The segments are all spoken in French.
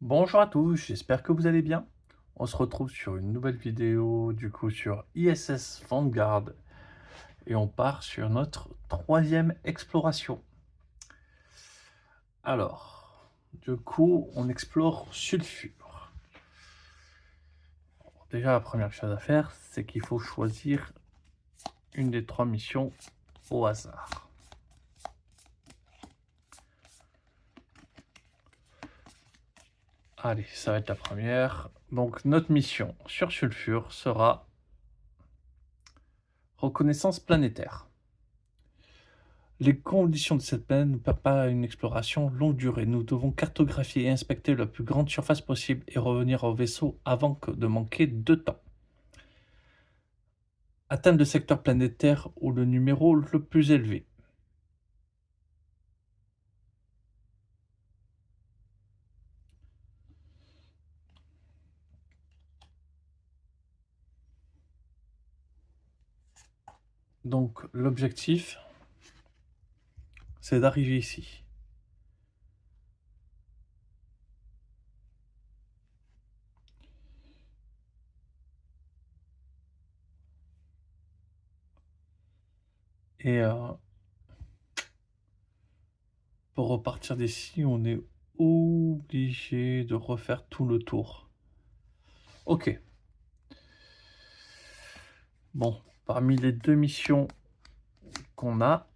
Bonjour à tous, j'espère que vous allez bien. On se retrouve sur une nouvelle vidéo sur ISS Vanguard et on part sur notre troisième exploration. Alors, on explore Sulfure. Déjà, la première chose à faire, c'est qu'il faut choisir une des trois missions au hasard. Allez, ça va être la première. Donc, notre mission sur Sulfure sera reconnaissance planétaire. Les conditions de cette planète nous préparent à une exploration longue durée. Nous devons cartographier et inspecter la plus grande surface possible et revenir au vaisseau avant de manquer de temps. Atteindre le secteur planétaire ou le numéro le plus élevé. Donc l'objectif, c'est d'arriver ici. Et pour repartir d'ici, on est obligé de refaire tout le tour. Ok. Bon, parmi les deux missions qu'on a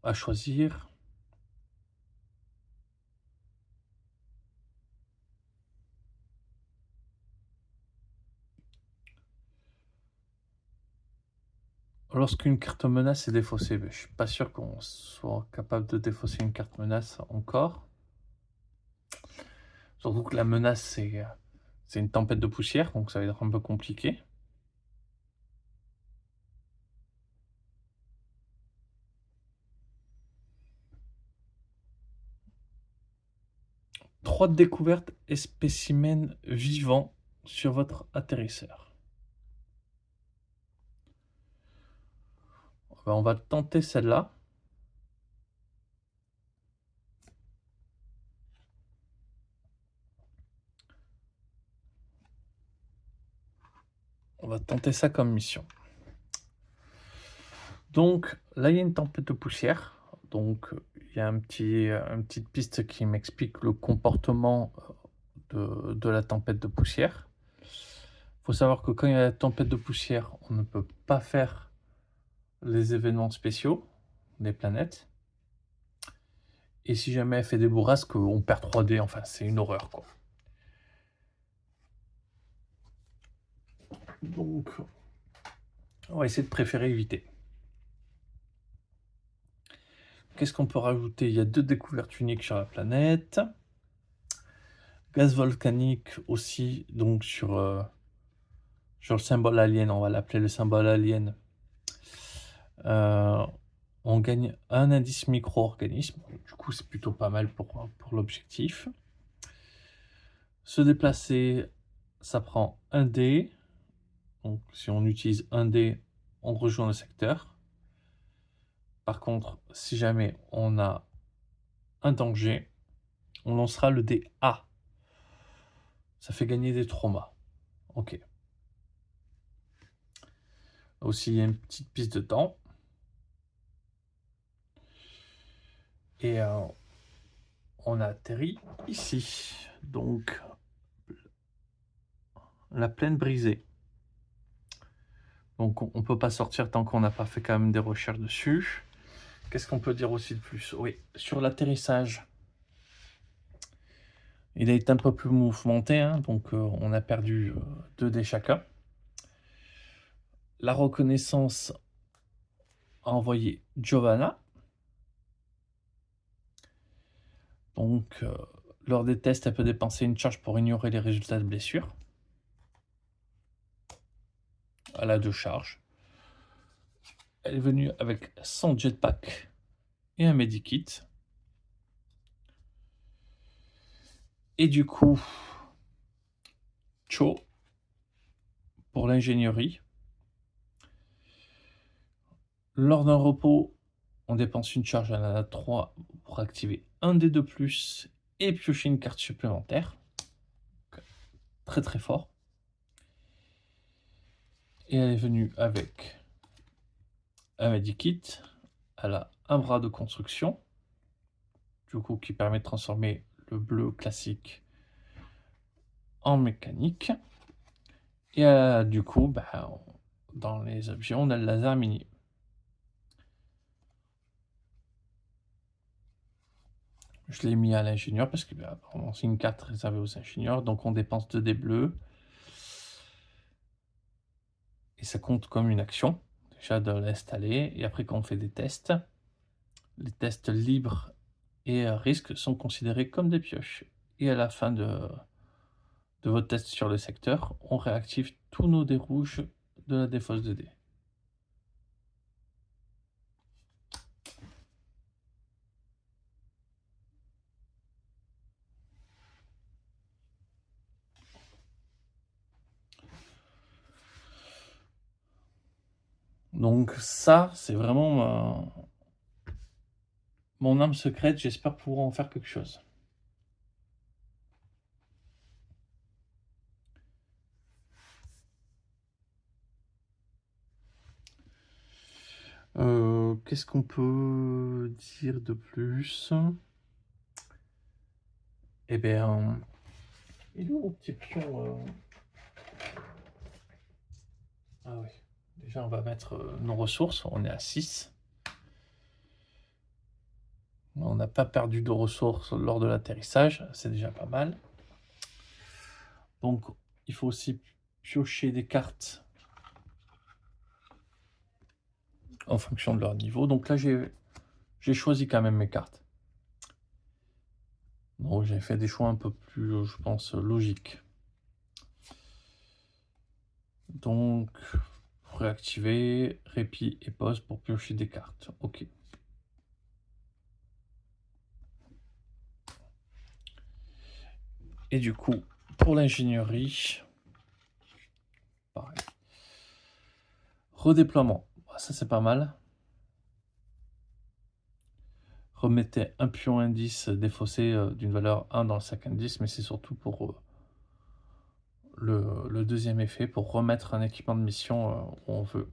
à choisir, lorsqu'une carte menace est défaussée, je suis pas sûr qu'on soit capable de défausser une carte menace encore. Surtout que la menace, c'est une tempête de poussière, donc ça va être un peu compliqué. Trois découvertes et spécimens vivants sur votre atterrisseur. Ben, on va tenter celle-là. On va tenter ça comme mission. Donc là, il y a une tempête de poussière. Donc il y a une petite piste qui m'explique le comportement de la tempête de poussière. Il faut savoir que quand il y a la tempête de poussière, on ne peut pas faire les événements spéciaux des planètes. Et si jamais elle fait des bourrasques, on perd 3D. Enfin, c'est une horreur, quoi. Donc, on va essayer de préférer éviter. Qu'est-ce qu'on peut rajouter? Il y a deux découvertes uniques sur la planète. Gaz volcanique aussi, donc sur le symbole alien, on va l'appeler le symbole alien. On gagne un indice micro-organisme, du coup c'est plutôt pas mal pour l'objectif. Se déplacer, ça prend un dé, donc si on utilise un dé, on rejoint le secteur. Par contre, si jamais on a un danger, on lancera le dé A. Ça fait gagner des traumas. Ok. Aussi, il y a une petite piste de temps. Et on a atterri ici. Donc, la plaine brisée. Donc, on ne peut pas sortir tant qu'on n'a pas fait quand même des recherches dessus. Qu'est-ce qu'on peut dire aussi de plus? Oui, sur l'atterrissage, il a été un peu plus mouvementé, hein, donc on a perdu 2 dés chacun. La reconnaissance a envoyé Giovanna. Donc, lors des tests, elle peut dépenser une charge pour ignorer les résultats de blessure. Elle a 2 charges. Elle est venue avec son jetpack et un medikit. Et du coup, Cho, pour l'ingénierie. Lors d'un repos, on dépense une charge, elle en a 3 pour activer un dé de plus et piocher une carte supplémentaire. Très très fort. Et elle est venue avec un medikit. Elle a un bras de construction, du coup qui permet de transformer le bleu classique en mécanique. Et du coup, dans les objets, on a le laser mini. Je l'ai mis à l'ingénieur parce que c'est une carte réservée aux ingénieurs, donc on dépense 2 dés bleus. Et ça compte comme une action, déjà de l'installer. Et après, quand on fait des tests, les tests libres et risques sont considérés comme des pioches. Et à la fin de votre test sur le secteur, on réactive tous nos dés rouges de la défausse de dés. Donc ça, c'est vraiment mon âme secrète. J'espère pouvoir en faire quelque chose. Qu'est-ce qu'on peut dire de plus? Eh bien, il est où mon petit pion Ah oui. Déjà, on va mettre nos ressources. On est à 6. On n'a pas perdu de ressources lors de l'atterrissage. C'est déjà pas mal. Donc, il faut aussi piocher des cartes en fonction de leur niveau. Donc là, j'ai choisi quand même mes cartes. Donc, j'ai fait des choix un peu plus, je pense, logiques. Donc, réactiver, répit et pause pour piocher des cartes. Ok. Et du coup, pour l'ingénierie, pareil. Redéploiement. Ça, c'est pas mal. Remettez un pion indice défaussé d'une valeur 1 dans le sac indice, mais c'est surtout pour le deuxième effet, pour remettre un équipement de mission où on veut.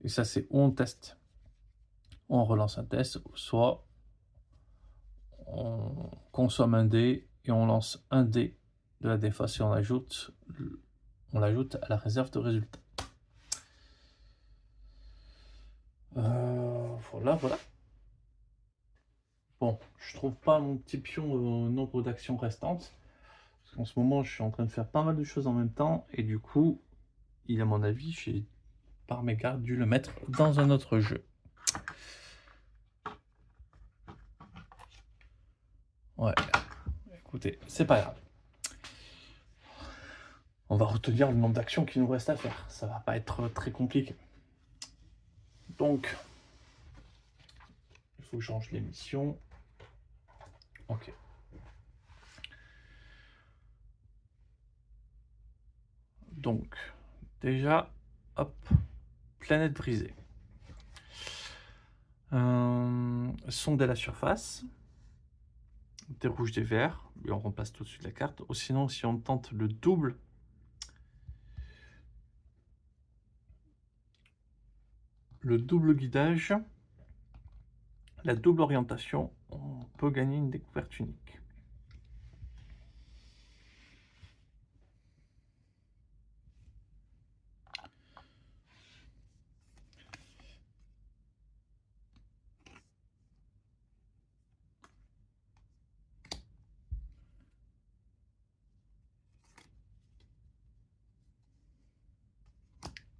Et ça, c'est où on teste. On relance un test, soit on consomme un dé et on lance un dé de la défausse et on l'ajoute à la réserve de résultats. Voilà. Bon, je trouve pas mon petit pion au nombre d'actions restantes. Parce qu'en ce moment, je suis en train de faire pas mal de choses en même temps. Et du coup, à mon avis, j'ai par mégarde dû le mettre dans un autre jeu. Ouais, écoutez, c'est pas grave. On va retenir le nombre d'actions qu'il nous reste à faire. Ça va pas être très compliqué. Donc, il faut que je change les missions. Ok. Donc, déjà, hop, planète brisée. Sonder la surface. Des rouges, des verts. Et on remplace tout de suite la carte. Ou sinon, si on tente le double, guidage, la double orientation, on peut gagner une découverte unique.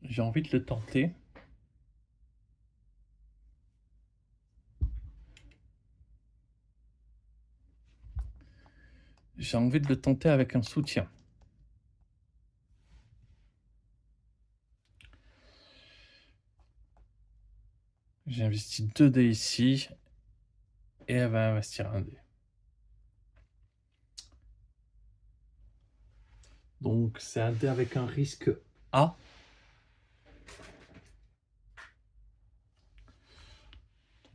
J'ai envie de le tenter. J'ai envie de le tenter avec un soutien. J'ai investi 2 dés ici. Et elle va investir un dé. Donc c'est un dé avec un risque A.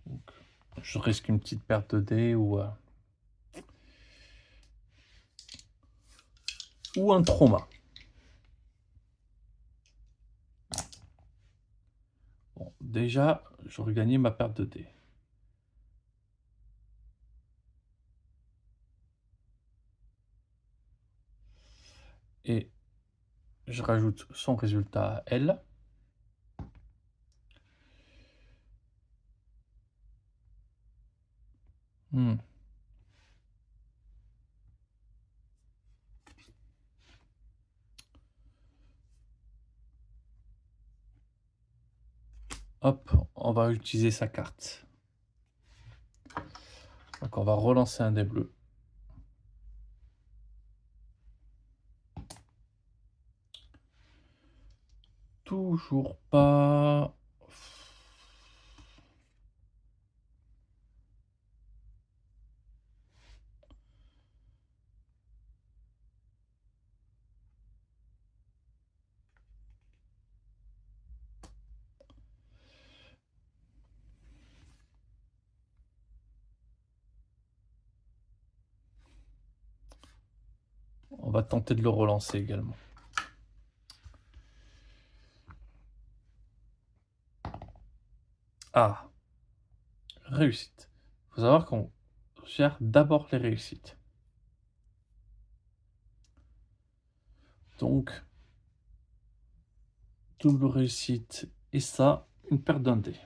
Donc, je risque une petite perte de dés ou ou un trauma. Bon, déjà, j'aurais gagné ma paire de dés. Et je rajoute son résultat à elle. Hmm. Hop, on va utiliser sa carte. Donc on va relancer un dé bleu. Toujours pas. On va tenter de le relancer également. Ah, réussite. Il faut savoir qu'on gère d'abord les réussites. Donc, double réussite et ça, une perte d'un dé.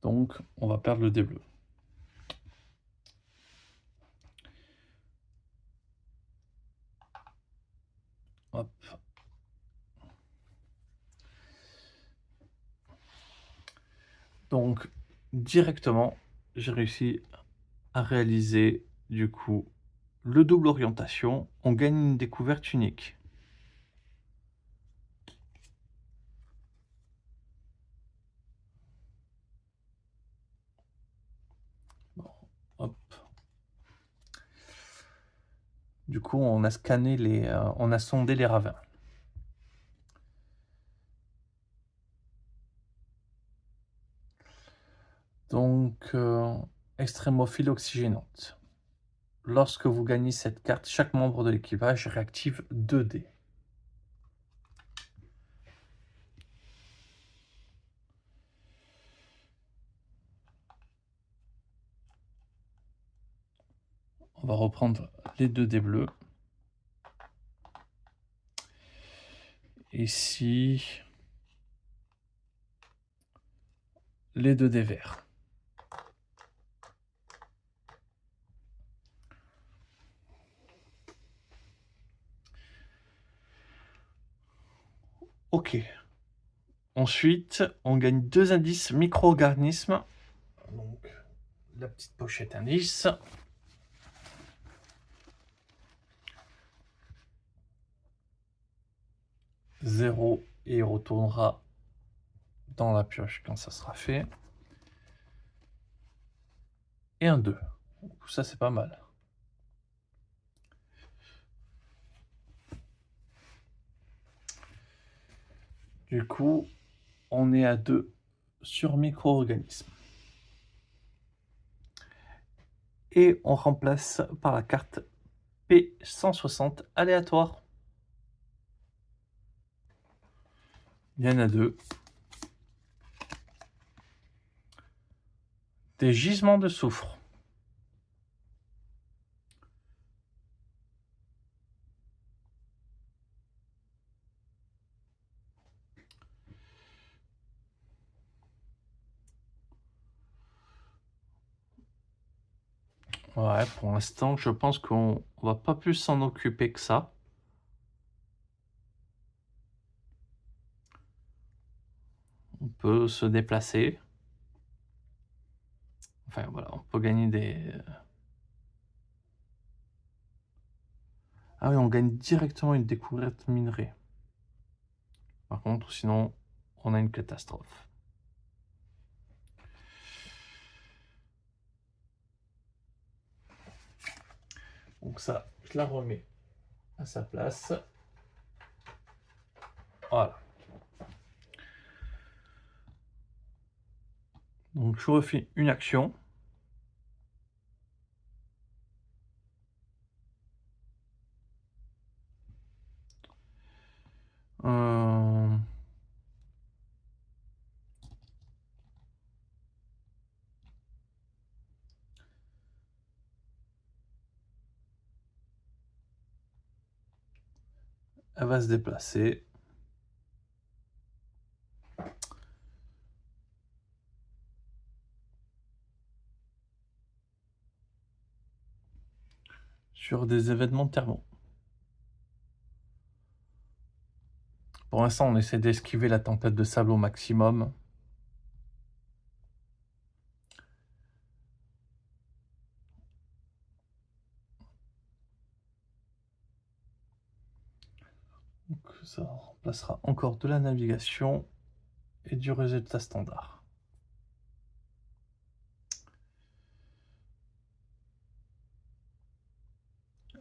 Donc, on va perdre le dé bleu. Hop. Donc, directement, j'ai réussi à réaliser, du coup, le double orientation. On gagne une découverte unique. Bon, hop. Du coup, on a scanné on a sondé les ravins. Donc, extrémophile oxygénante. Lorsque vous gagnez cette carte, chaque membre de l'équipage réactive 2 dés. On va reprendre les 2 dés bleus. Ici, les 2 dés verts. Ok. Ensuite, on gagne 2 indices micro-organismes. Donc, la petite pochette indice. Zéro et il retournera dans la pioche quand ça sera fait. Et un 2. Donc, ça, c'est pas mal. Du coup, on est à 2 sur micro-organismes. Et on remplace par la carte P160 aléatoire. Il y en a 2. Des gisements de soufre. Ouais, pour l'instant, je pense qu'on va pas plus s'en occuper que ça. On peut se déplacer. Enfin, voilà, on peut gagner des... Ah oui, on gagne directement une découverte minerai. Par contre, sinon, on a une catastrophe. Donc ça, je la remets à sa place. Voilà. Donc je refais une action. Euh, Elle va se déplacer. Sur des événements thermaux. Pour l'instant, on essaie d'esquiver la tempête de sable au maximum. Donc ça remplacera encore de la navigation et du résultat standard.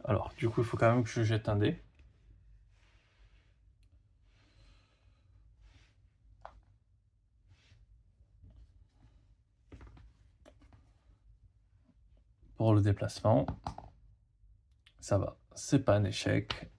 Alors, du coup, il faut quand même que je jette un dé. Pour le déplacement. Ça va, c'est pas un échec.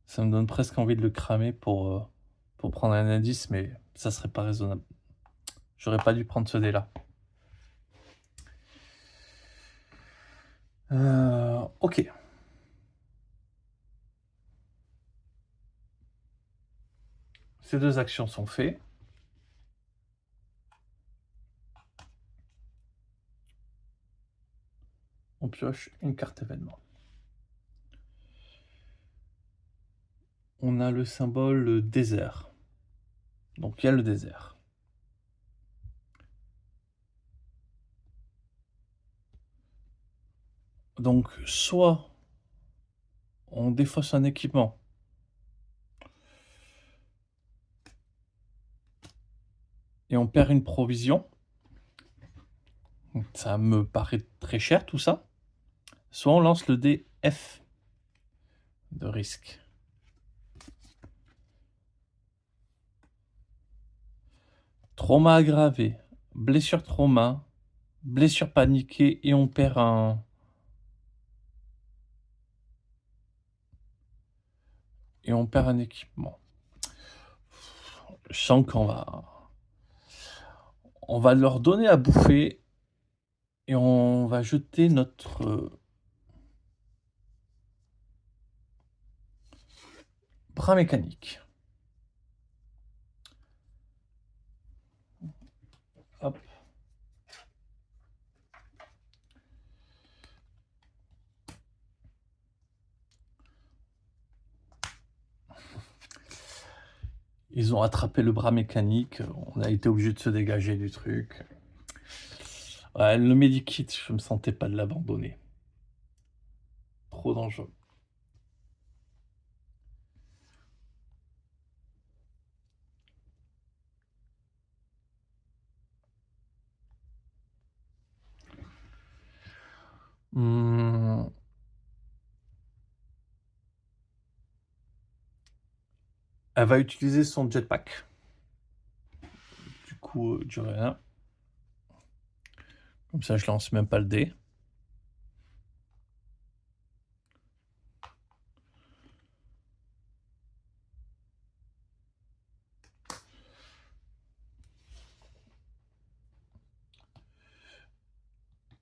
Ça me donne presque envie de le cramer pour prendre un indice, mais ça serait pas raisonnable. J'aurais pas dû prendre ce dé-là. Ok. Ces deux actions sont faites. On pioche une carte événement. On a le symbole désert. Donc il y a le désert. Donc soit on défausse un équipement et on perd une provision. Ça me paraît très cher tout ça. Soit on lance le dé F de risque. Trauma aggravé, blessure trauma, blessure paniquée et on perd un... Et on perd un équipement. Je sens qu'on va... On va leur donner à bouffer et on va jeter notre bras mécanique. Hop. Ils ont attrapé le bras mécanique, on a été obligé de se dégager du truc. Ouais, le medikit, je me sentais pas de l'abandonner. Trop dangereux. Elle va utiliser son jetpack. Du coup, du rien. Comme ça, je lance même pas le dé.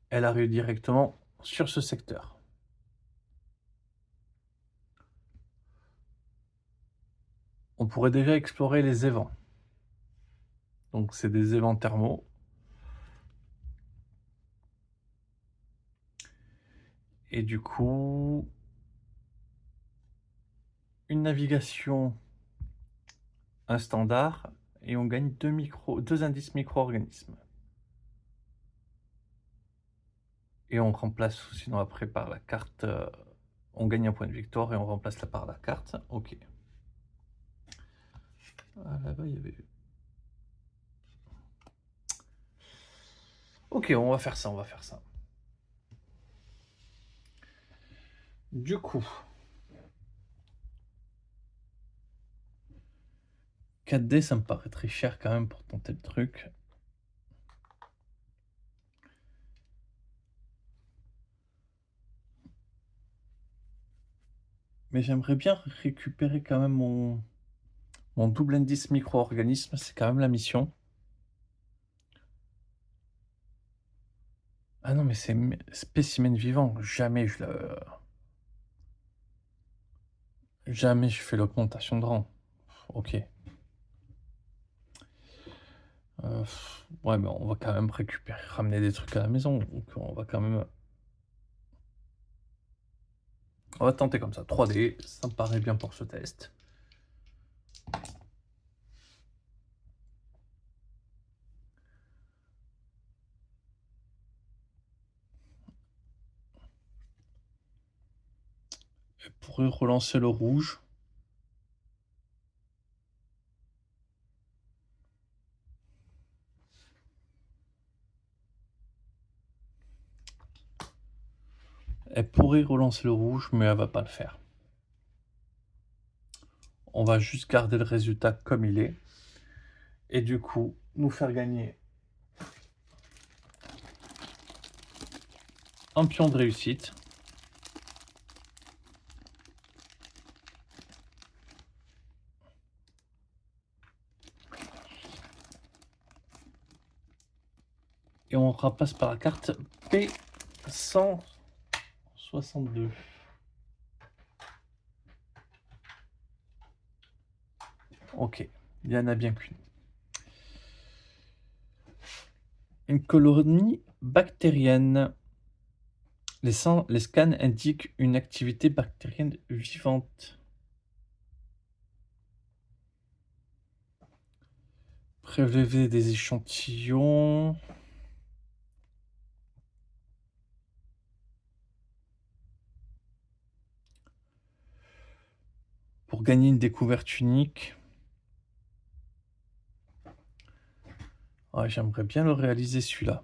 Elle arrive directement sur ce secteur. On pourrait déjà explorer les évents. Donc c'est des évents thermaux. Et du coup, une navigation, un standard, et on gagne deux indices micro-organismes. Et on remplace, sinon après par la carte, on gagne un point de victoire et on remplace là par la carte. Ok. Ah, là-bas, il y avait... Ok, on va faire ça, on va faire ça. Du coup, 4D, ça me paraît très cher quand même pour tenter le truc. Mais j'aimerais bien récupérer quand même mon double indice micro-organisme, c'est quand même la mission. Ah non, mais c'est spécimen vivant, jamais je fais l'augmentation de rang. Ok. Ouais, mais on va quand même ramener des trucs à la maison, donc on va quand même on va tenter comme ça, 3D, ça me paraît bien pour ce test. Pour relancer le rouge. Elle pourrait relancer le rouge, mais elle va pas le faire. On va juste garder le résultat comme il est. Et du coup, nous faire gagner un pion de réussite. Et on repasse par la carte P162. Ok, il y en a bien qu'une. Une colonie bactérienne. Les scans indiquent une activité bactérienne vivante. Prélever des échantillons. Pour gagner une découverte unique. Ouais, j'aimerais bien le réaliser celui-là.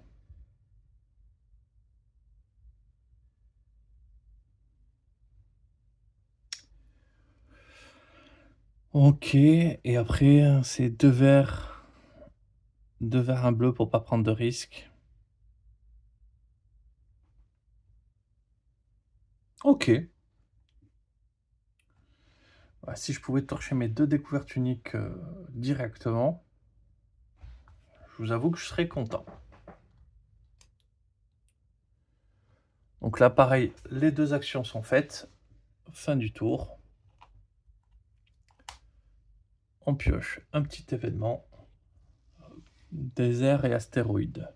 Ok, et après, c'est 2 verts. 2 verts, 1 bleu pour pas prendre de risques. Ok. Bah, si je pouvais torcher mes 2 découvertes uniques directement, je vous avoue que je serais content. Donc là, pareil, les 2 actions sont faites. Fin du tour. On pioche un petit événement. Désert et astéroïde.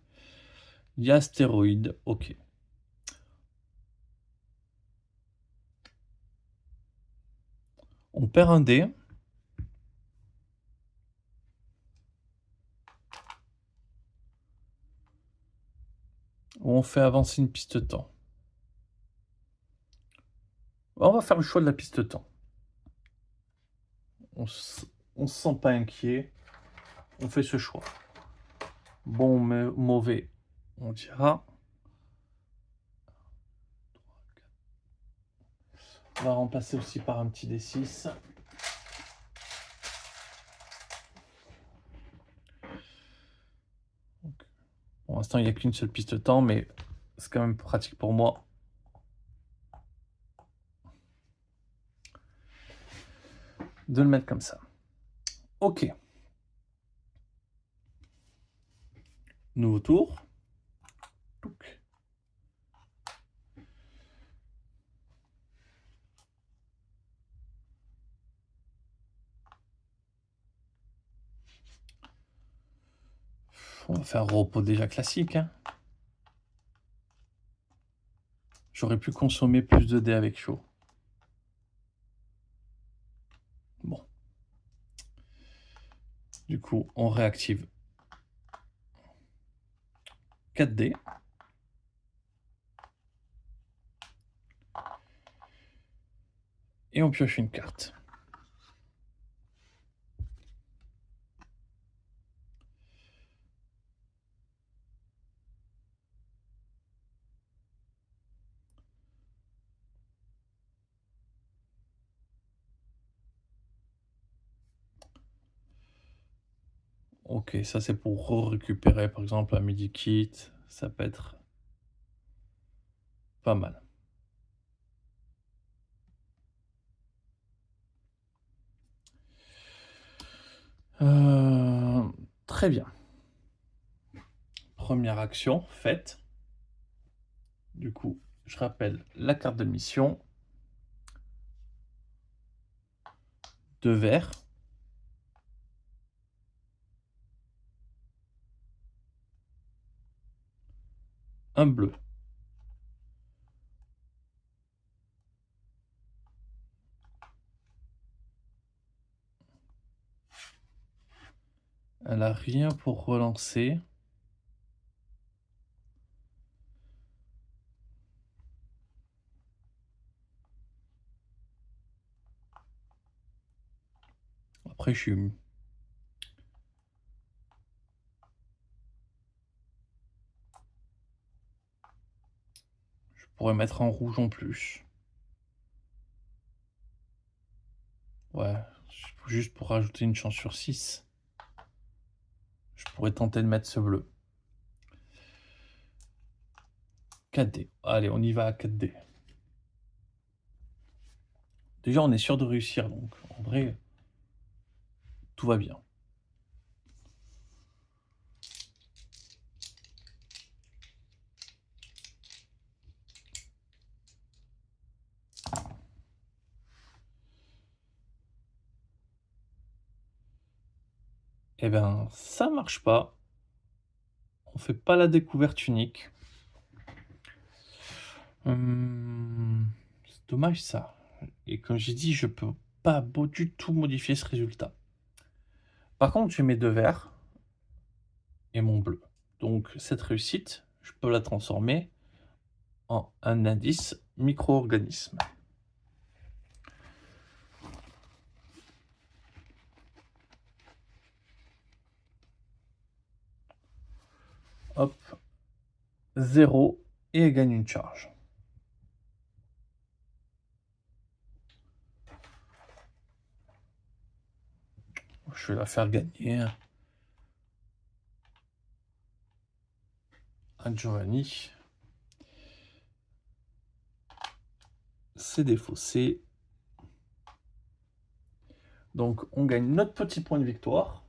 Il y a astéroïde, ok. On perd un dé. Ou on fait avancer une piste temps. On va faire le choix de la piste temps. On se sent pas inquiet. On fait ce choix. Bon, mais mauvais, on dira. On va remplacer aussi par un petit D6. Pour l'instant, il n'y a qu'une seule piste temps, mais c'est quand même pratique pour moi. De le mettre comme ça. Ok. Nouveau tour. On va faire un repos déjà classique. Hein. J'aurais pu consommer plus de dés avec chaud. Bon. Du coup, on réactive 4 dés. Et on pioche une carte. OK, ça c'est pour récupérer par exemple un medikit, ça peut être pas mal. Très bien. Première action faite. Du coup, je rappelle la carte de mission. 2 verts. Un bleu. Elle a rien pour relancer. Après je pourrais mettre en rouge en plus. Ouais, juste pour rajouter une chance sur 6. Je pourrais tenter de mettre ce bleu. 4D. Allez, on y va à 4D. Déjà, on est sûr de réussir, donc en vrai, tout va bien. Eh ben, ça marche pas. On fait pas la découverte unique. C'est dommage ça. Et comme j'ai dit, je peux pas du tout modifier ce résultat. Par contre, j'ai mes 2 verts et mon bleu. Donc cette réussite, je peux la transformer en un indice micro-organisme. Hop, 0 et elle gagne une charge. Je vais la faire gagner à Giovanni. C'est défaussé. Donc on gagne notre petit point de victoire.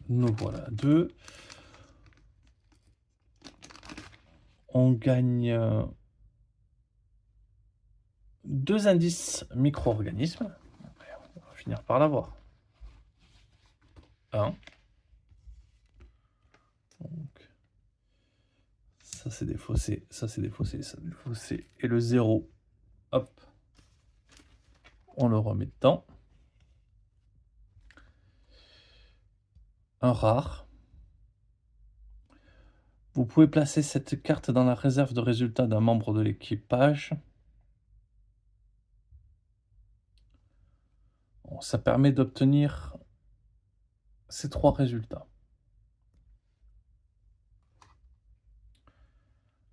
Nous voilà 2. On gagne 2 indices micro-organismes. On va finir par l'avoir. 1. Donc, ça c'est défaussé, ça c'est défaussé, ça c'est défaussé. Et le 0, hop, on le remet dedans. Un rare. Vous pouvez placer cette carte dans la réserve de résultats d'un membre de l'équipage. Bon, ça permet d'obtenir ces 3 résultats.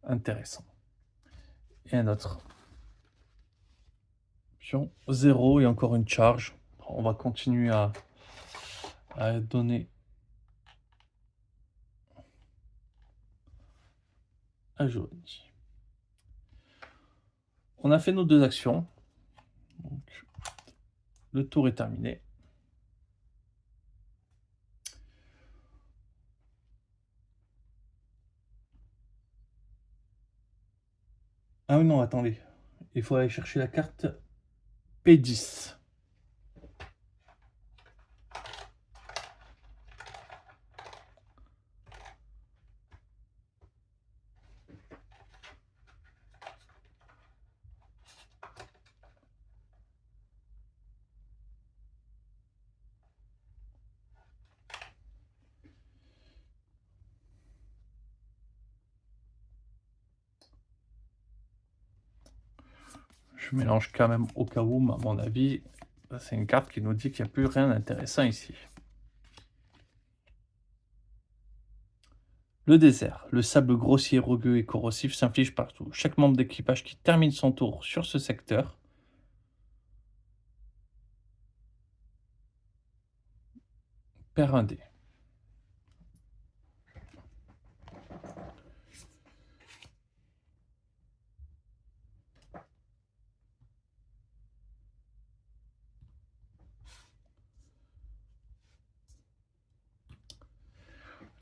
Intéressant. Et un autre. Pion 0 et encore une charge. On va continuer à donner à Johnny. On a fait nos 2 actions. Donc, le tour est terminé. Ah oui, non, attendez. Il faut aller chercher la carte P10. Je mélange quand même au cas où, mais à mon avis, c'est une carte qui nous dit qu'il n'y a plus rien d'intéressant ici. Le désert. Le sable grossier, rugueux et corrosif s'inflige partout. Chaque membre d'équipage qui termine son tour sur ce secteur perd un dé.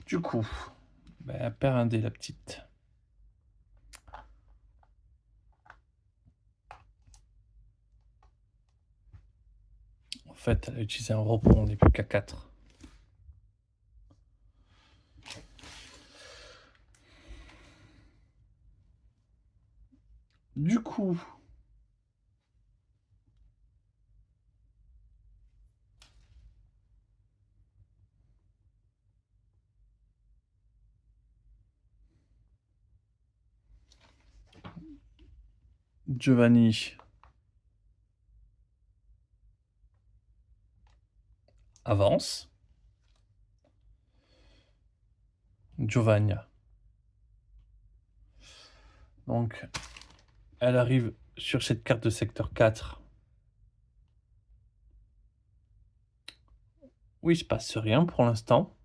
Du coup, ben, elle perd un dé, la petite. En fait, elle a utilisé un repos, on n'est plus qu'à 4. Du coup, Giovanni avance. Giovanna. Donc, elle arrive sur cette carte de secteur 4. Oui, il se passe rien pour l'instant.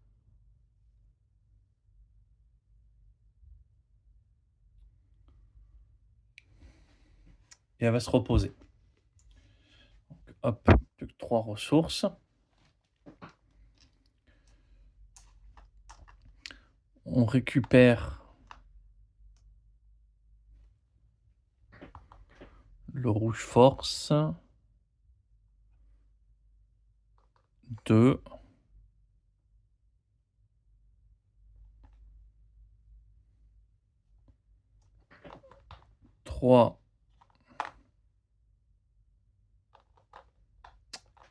Et elle va se reposer. Donc, hop, plus que 3 ressources. On récupère le rouge force. 2. 3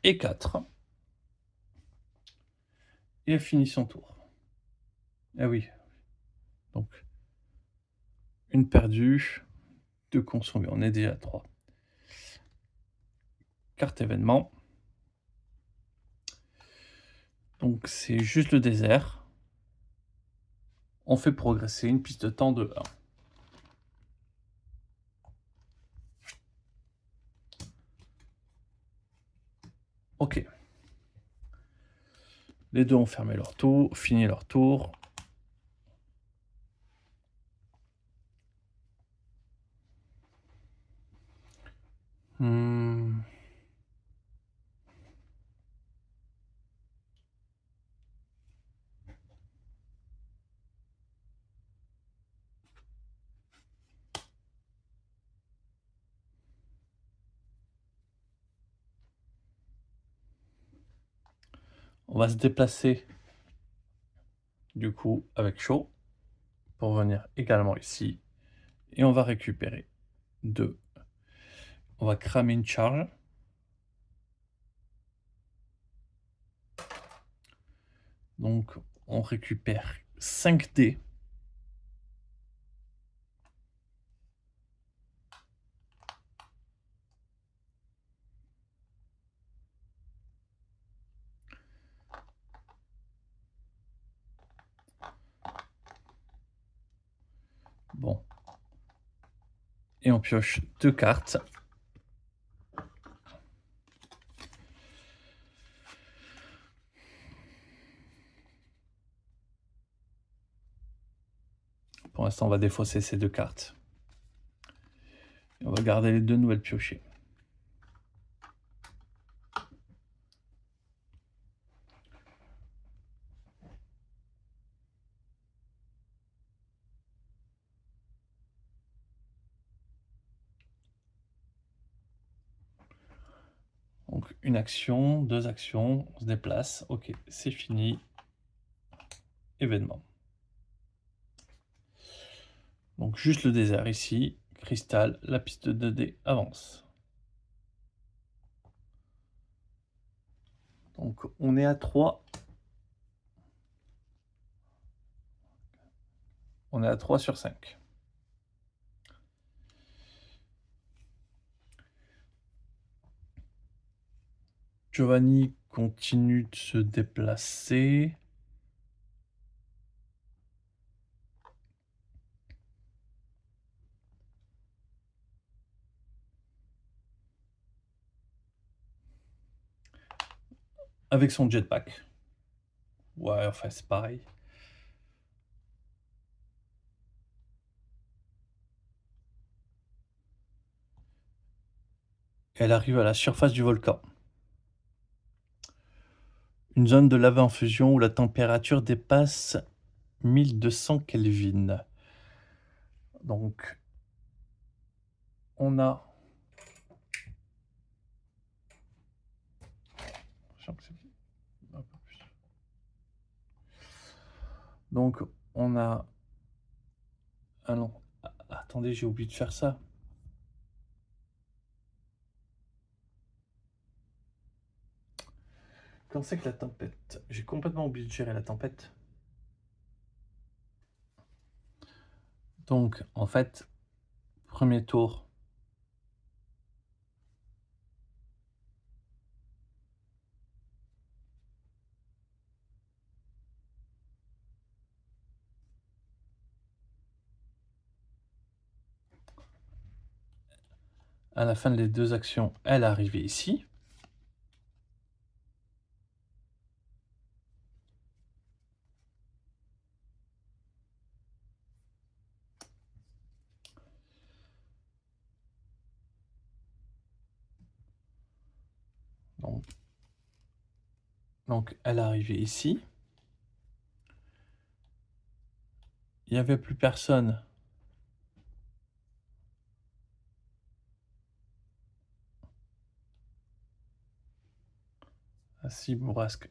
et 4. Et elle finit son tour. Ah oui. Donc, une perdue, 2 consommés. On est déjà à 3. Carte événement. Donc, c'est juste le désert. On fait progresser une piste de temps de 1. Ok. Les deux ont fermé leur tour, fini leur tour. Hmm. On va se déplacer du coup avec chaud pour venir également ici. Et on va récupérer 2. On va cramer une charge. Donc on récupère 5 dés. Bon. Et on pioche 2 cartes. Pour l'instant, on va défausser ces 2 cartes. Et on va garder les 2 nouvelles piochées. Donc une action, 2 actions, on se déplace. Ok, c'est fini. Événement. Donc juste le désert ici. Cristal, la piste de 2D avance. Donc on est à 3. On est à 3 sur 5. Giovanni continue de se déplacer. avec son jetpack. Ouais, enfin, c'est pareil. Elle arrive à la surface du volcan. Une zone de lave en fusion où la température dépasse 1200 Kelvin. Donc, on a... un peu plus. Donc, on a... Ah non, attendez, j'ai oublié de faire ça. Quand c'est que la tempête? J'ai complètement oublié de gérer la tempête. Donc, en fait, premier tour. À la fin des 2 actions, elle est arrivée ici. Donc elle est arrivée ici. Il n'y avait plus personne. Ah si, bourrasque.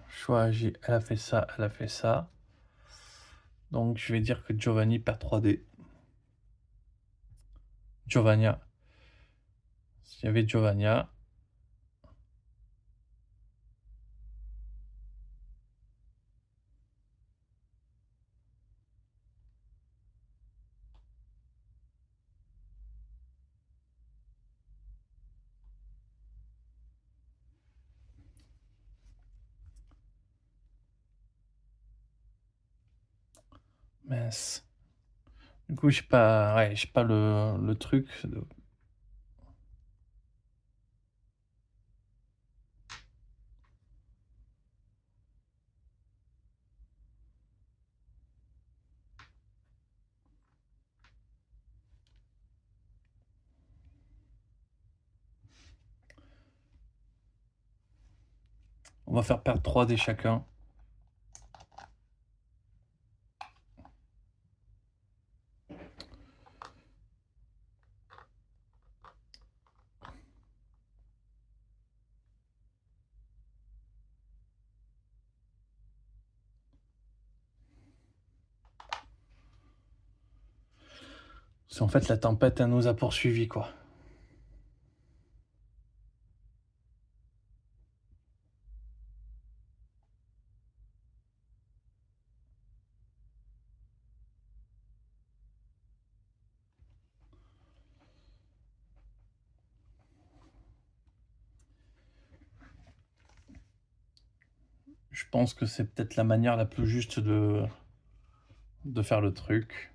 Choix agir. Elle a fait ça, elle a fait ça. Donc je vais dire que Giovanni perd 3D. Giovannia. S'il y avait Giovannia. Mince. Du coup, j'ai pas le truc. On va faire perdre 3D chacun. C'est en fait la tempête, elle nous a poursuivis, quoi. Je pense que c'est peut-être la manière la plus juste de faire le truc.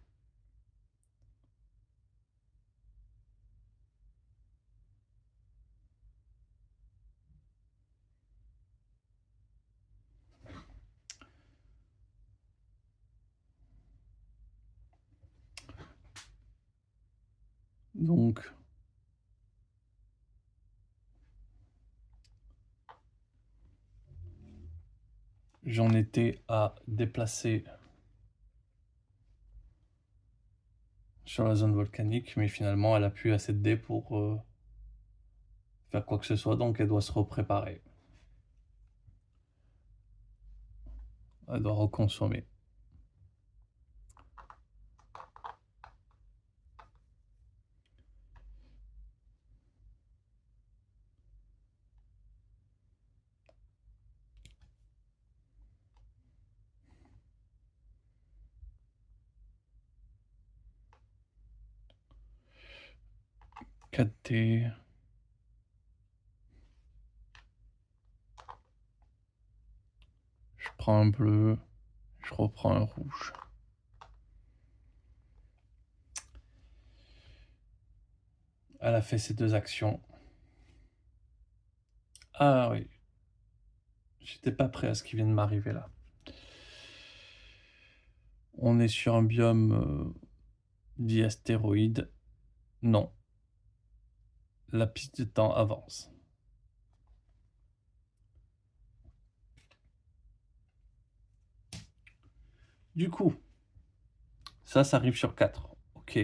Donc, j'en étais à déplacer sur la zone volcanique, mais finalement, elle a plus assez de dés pour faire quoi que ce soit, donc elle doit se repréparer. Elle doit reconsommer. Quatre dés. Je prends un bleu. Je Je reprends un rouge. Elle a fait ses 2 actions. Ah oui. J'étais pas prêt à ce qui vient de m'arriver là. On est sur un biome dit astéroïde. Non. La piste de temps avance. Du coup, ça arrive sur 4. Ok.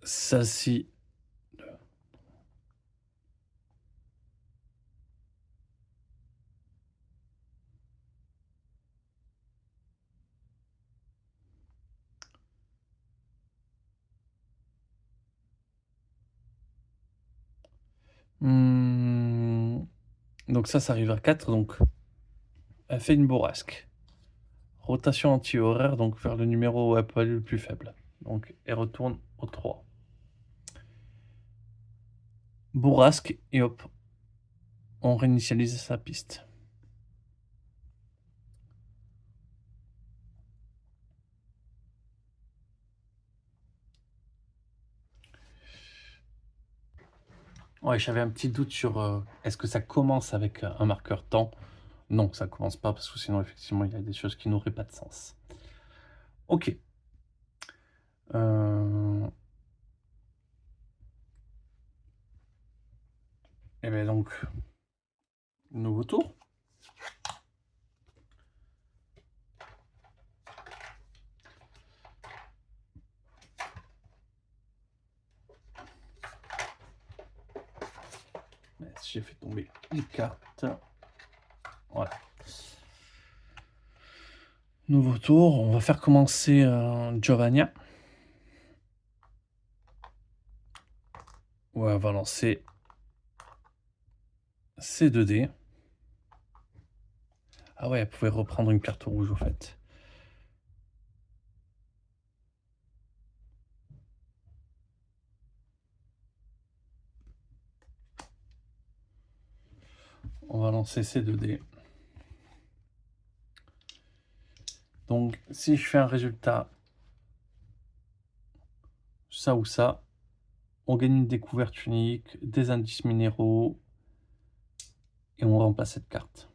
Ça, si. Donc ça arrive à 4. Donc, elle fait une bourrasque. Rotation anti-horaire, donc vers le numéro le plus faible. Donc, elle retourne au 3. Bourrasque, et hop, on réinitialise sa piste. Ouais, j'avais un petit doute sur est-ce que ça commence avec un marqueur temps. Non, ça commence pas, parce que sinon, effectivement, il y a des choses qui n'auraient pas de sens. Ok. Et bien donc, nouveau tour. J'ai fait tomber une carte. Voilà. Nouveau tour, on va faire commencer Giovanna. Ouais, on va lancer ces 2 dés. Ah ouais, elle pouvait reprendre une carte rouge, au fait. On va lancer ces 2 dés. Donc, si je fais un résultat, ça ou ça, on gagne une découverte unique, des indices minéraux, et on remplace cette carte.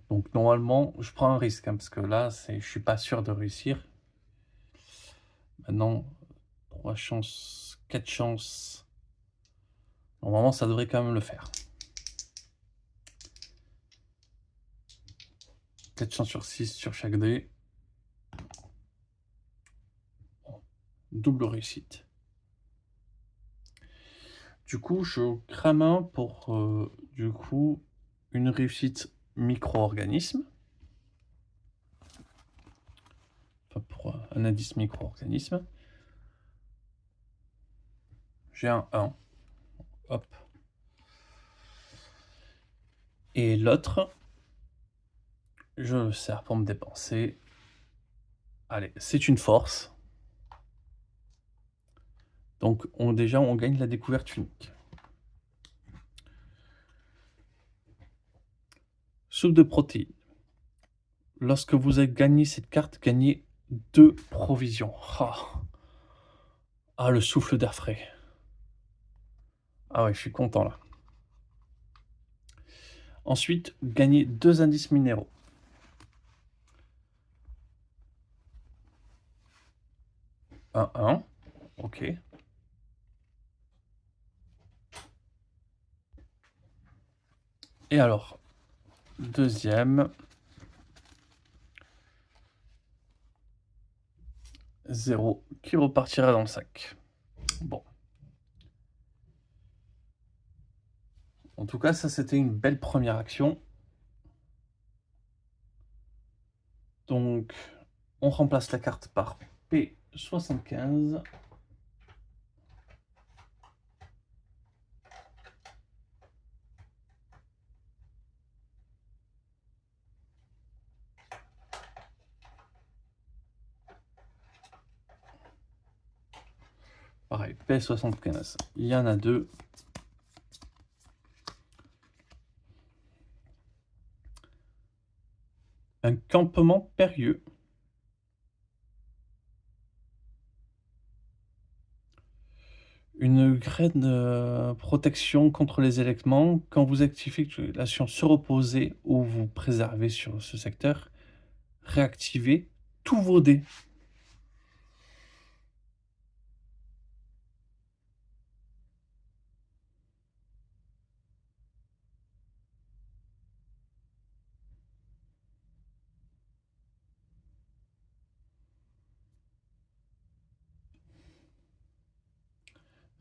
Donc, normalement, je prends un risque, hein, parce que là, je suis pas sûr de réussir. Maintenant, 3 chances, 4 chances. Normalement, ça devrait quand même le faire. 4 chances sur 6 sur chaque dé. Double réussite. Du coup, je crame un pour du coup une réussite micro-organisme. Enfin, pour un indice micro-organisme. J'ai un 1. Hop. Et l'autre, je le sers pour me dépenser. Allez, c'est une force. Donc déjà, on gagne la découverte unique. Soupe de protéines. Lorsque vous avez gagné cette carte, gagnez 2 provisions. Ah, le souffle d'air frais. Ah ouais, je suis content là. Ensuite, gagnez 2 indices minéraux. Un 1. Ok. Et alors, deuxième, 0 qui repartira dans le sac. Bon. En tout cas, ça, c'était une belle première action. Donc, on remplace la carte par P75. Pareil, P75. Il y en a deux. Un campement périlleux. Une graine protection contre les électrements. Quand vous activez l'action suropposée ou vous préservez sur ce secteur, réactivez tous vos dés.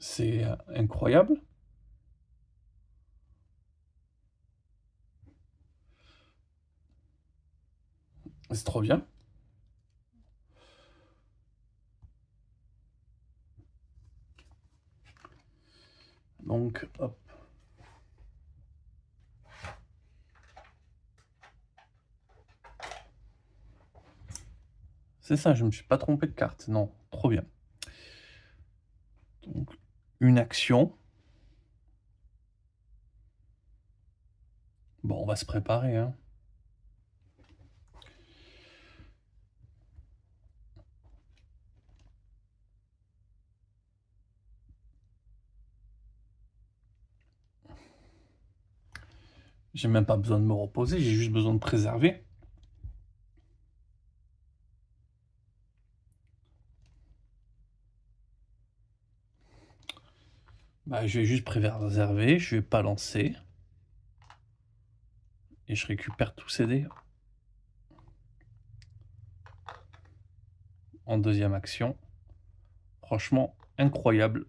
C'est incroyable. C'est trop bien. Donc, hop. C'est ça, je ne me suis pas trompé de carte. Non, trop bien. Donc, une action. Bon, on va se préparer, hein. J'ai même pas besoin de me reposer, j'ai juste besoin de préserver. Bah, je vais juste préserver, je vais pas lancer. Et je récupère tous ces dés. En deuxième action. Franchement, incroyable.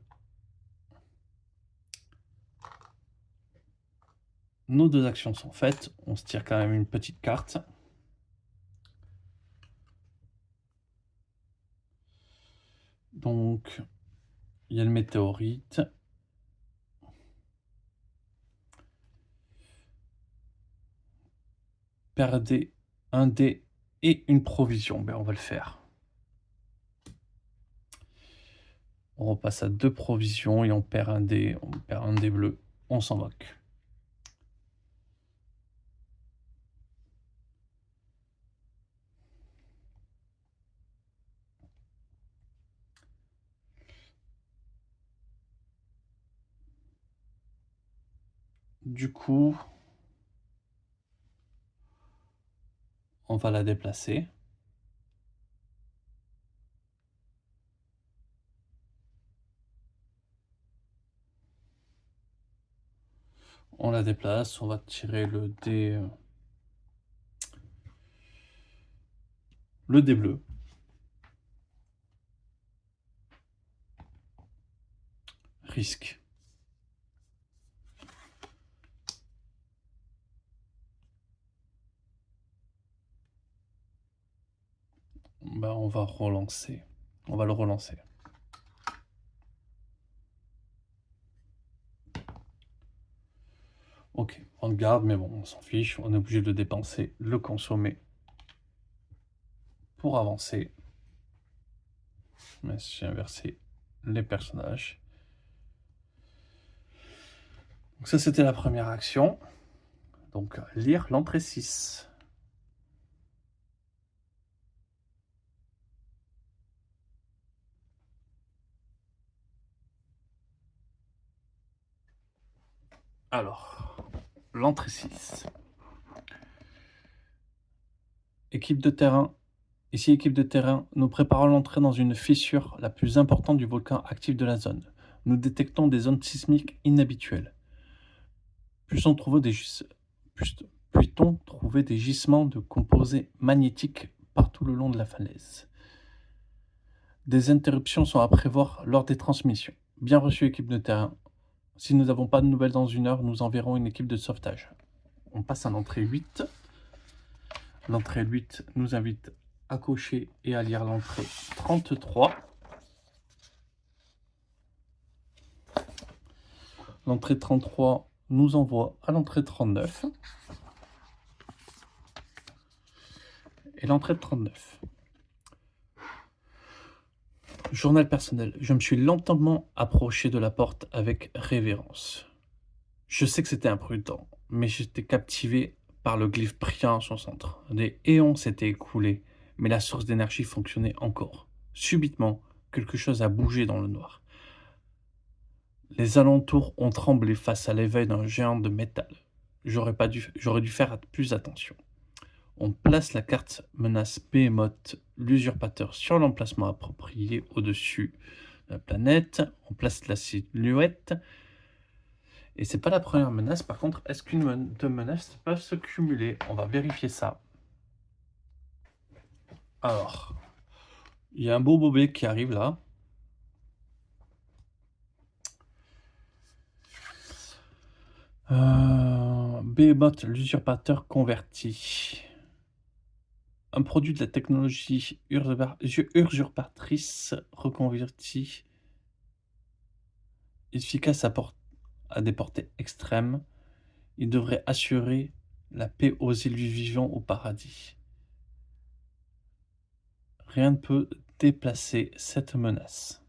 Nos deux actions sont faites. On se tire quand même une petite carte. Donc, il y a le météorite. Perdez un dé et une provision. Ben, on va le faire. On repasse à 2 provisions et on perd un dé. On perd un dé bleu. On s'en moque. Du coup, on va la déplacer. On la déplace, on va tirer le dé bleu. Risque. Ben, on va relancer. On va le relancer. Ok, on garde, mais bon, on s'en fiche. On est obligé de dépenser, le consommer pour avancer. Mais j'ai inversé les personnages. Donc ça, c'était la première action. Donc, lire l'entrée 6. Alors, l'entrée 6. Équipe de terrain. Ici, équipe de terrain, nous préparons l'entrée dans une fissure la plus importante du volcan actif de la zone. Nous détectons des zones sismiques inhabituelles. Puis-on trouver des gisements de composés magnétiques partout le long de la falaise. Des interruptions sont à prévoir lors des transmissions. Bien reçu, équipe de terrain. Si nous n'avons pas de nouvelles dans 1 heure, nous enverrons une équipe de sauvetage. On passe à l'entrée 8. L'entrée 8 nous invite à cocher et à lire l'entrée 33. L'entrée 33 nous envoie à l'entrée 39. Et l'entrée 39. Journal personnel. Je me suis lentement approché de la porte avec révérence. Je sais que c'était imprudent, mais j'étais captivé par le glyphe brillant en son centre. Des éons s'étaient écoulés, mais la source d'énergie fonctionnait encore. Subitement, quelque chose a bougé dans le noir. Les alentours ont tremblé face à l'éveil d'un géant de métal. J'aurais dû faire plus attention. On place la carte menace Behemoth, l'usurpateur, sur l'emplacement approprié au-dessus de la planète. On place la silhouette. Et c'est pas la première menace. Par contre, est-ce deux menaces peuvent se cumuler? On va vérifier ça. Alors, il y a un beau bobé qui arrive là. Behemoth, l'usurpateur converti. Un produit de la technologie usurpatrice reconverti, efficace à des portées extrêmes. Il devrait assurer la paix aux élus vivants au paradis. Rien ne peut déplacer cette menace.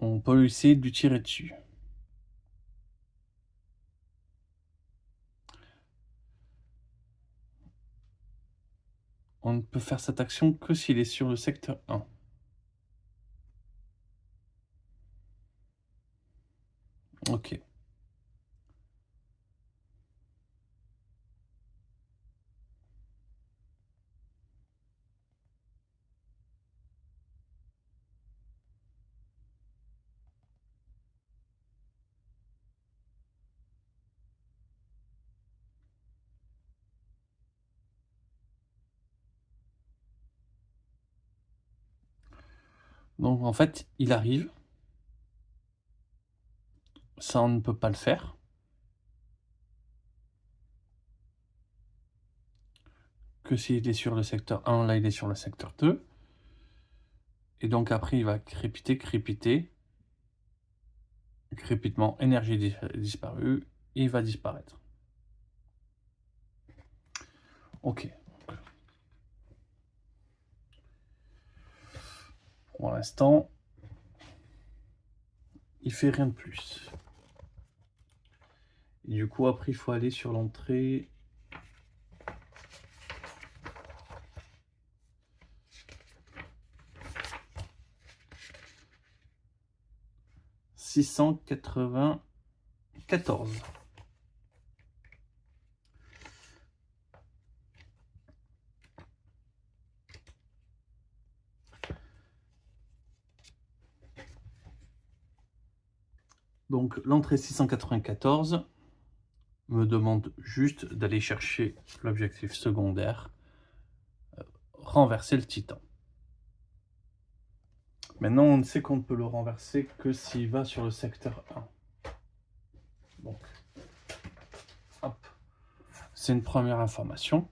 On peut essayer de lui tirer dessus. On ne peut faire cette action que s'il est sur le secteur 1. Ok. Donc en fait, il arrive. Ça, on ne peut pas le faire. Que s'il est sur le secteur 1, là il est sur le secteur 2. Et donc après il va crépiter. Crépitement, énergie disparue, et il va disparaître. Ok. Pour l'instant, il fait rien de plus. Et du coup, après, il faut aller sur l'entrée. « 694. Donc l'entrée 694 me demande juste d'aller chercher l'objectif secondaire, renverser le titan. Maintenant, on ne sait qu'on ne peut le renverser que s'il va sur le secteur 1. Donc, hop, c'est une première information.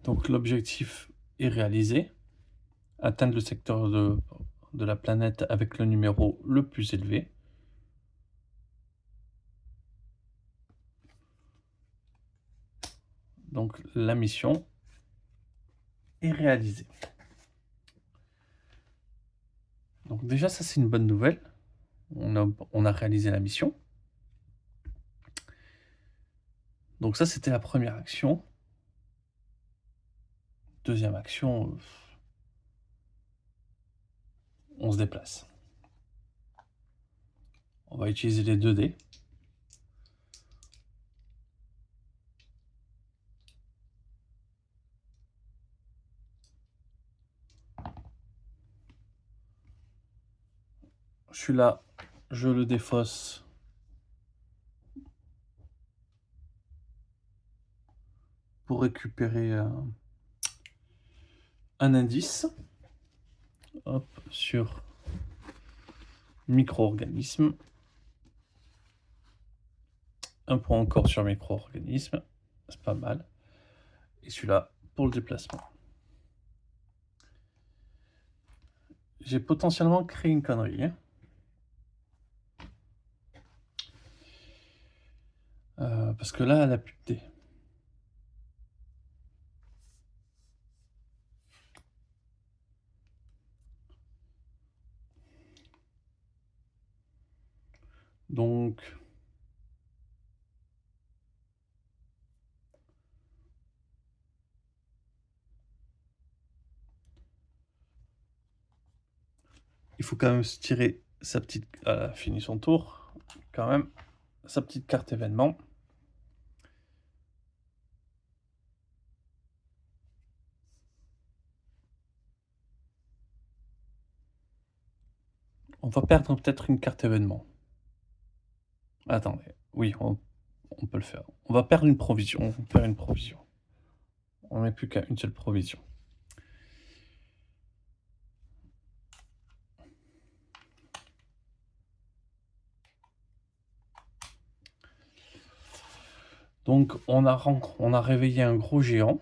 Donc l'objectif est réalisé. Atteindre le secteur de la planète avec le numéro le plus élevé. Donc la mission est réalisée. Donc déjà ça c'est une bonne nouvelle. On a réalisé la mission. Donc ça c'était la première action. Deuxième action, on se déplace. On va utiliser les 2 dés. Je suis là, je le défausse. pour récupérer un indice. Hop, sur micro-organisme. Un point encore sur micro-organisme. C'est pas mal. Et celui-là pour le déplacement. J'ai potentiellement créé une connerie. Hein. Parce que là, elle a plus de dés. Donc, il faut quand même se tirer sa petite... Elle a fini son tour. Quand même, sa petite carte événement. On va perdre peut-être une carte événement. Attendez, oui, on peut le faire. On va perdre une provision. On va faire une provision. On met plus qu'à une seule provision. Donc, on a réveillé un gros géant.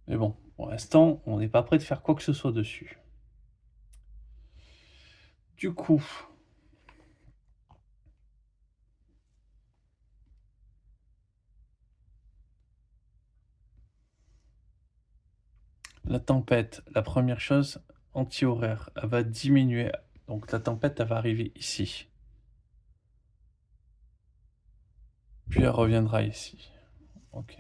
Mais bon, pour l'instant, on n'est pas prêt de faire quoi que ce soit dessus. Du coup, la tempête, la première chose, anti-horaire, elle va diminuer. Donc la tempête, elle va arriver ici. Puis elle reviendra ici. Ok.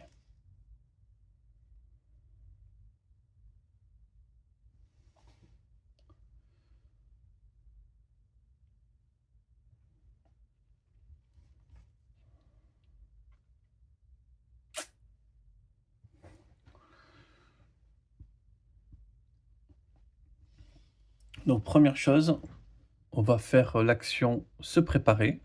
Donc première chose, on va faire l'action se préparer.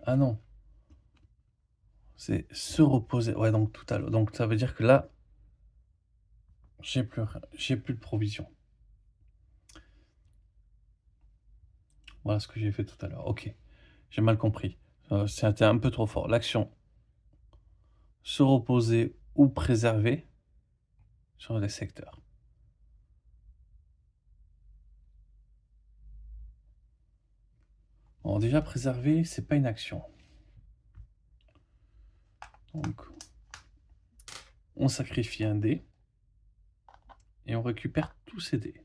Ah non, c'est se reposer. Ouais, donc tout à l'heure. Donc ça veut dire que là, j'ai plus de provision. Voilà ce que j'ai fait tout à l'heure. Ok, j'ai mal compris. C'était un peu trop fort. L'action se reposer ou préserver sur les secteurs. Bon, déjà préserver, c'est pas une action. Donc, on sacrifie un dé et on récupère tous ces dés.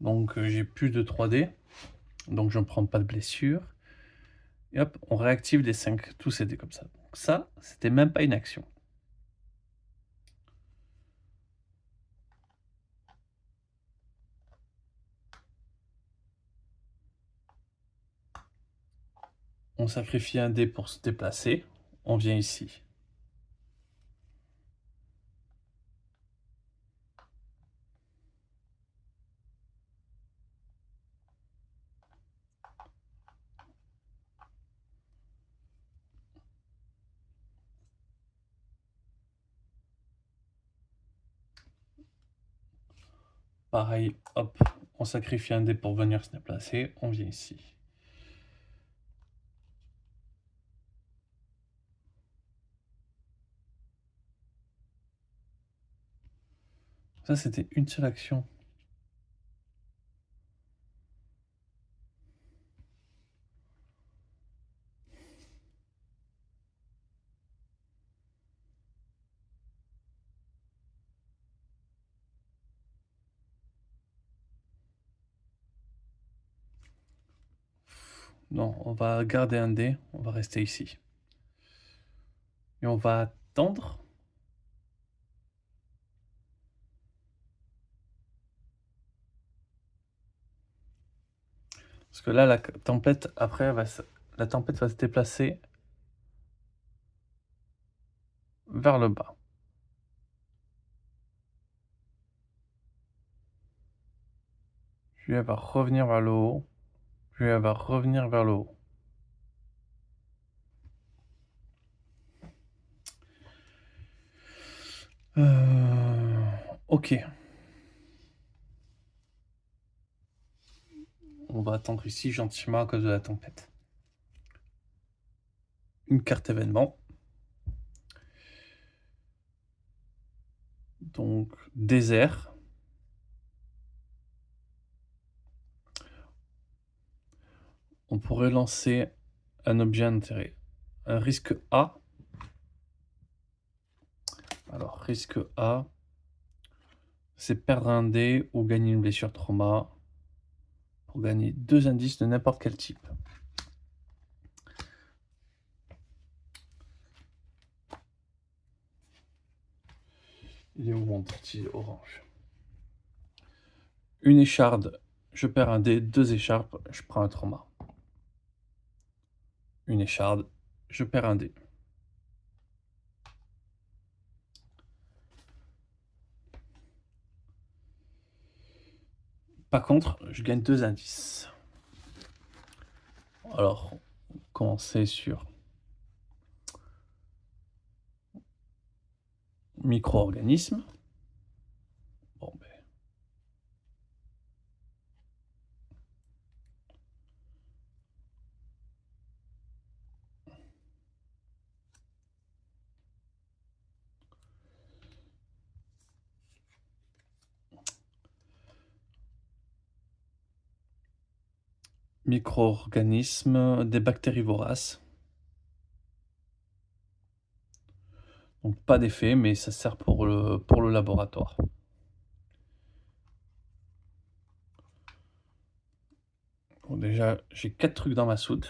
Donc, j'ai plus de 3 dés, donc je ne prends pas de blessure. Et hop, on réactive les 5, tous ces dés comme ça. Donc ça, c'était même pas une action. On sacrifie un dé pour se déplacer. On vient ici. Pareil, hop, on sacrifie un dé pour venir se déplacer. On vient ici. Ça, c'était une seule action. Non, on va garder un dé, on va rester ici. Et on va attendre. Parce que là, la tempête, après, la tempête va se déplacer vers le bas. Puis elle va revenir vers le haut. Puis elle va revenir vers le haut. Ok. On va attendre ici gentiment à cause de la tempête. Une carte événement. Donc, désert. On pourrait lancer un objet d'intérêt. Un risque A. Alors, risque A, c'est perdre un dé ou gagner une blessure trauma pour gagner 2 indices de n'importe quel type. Il est où mon petit orange? Une écharde, je perds un dé. 2 écharpes, je prends un trauma. Une écharde, je perds un dé. Par contre, je gagne 2 indices. Alors, commencer sur micro-organisme. Bon, ben. Micro-organisme, des bactéries voraces. Donc pas d'effet, mais ça sert pour le laboratoire. Bon, déjà, j'ai 4 trucs dans ma soude.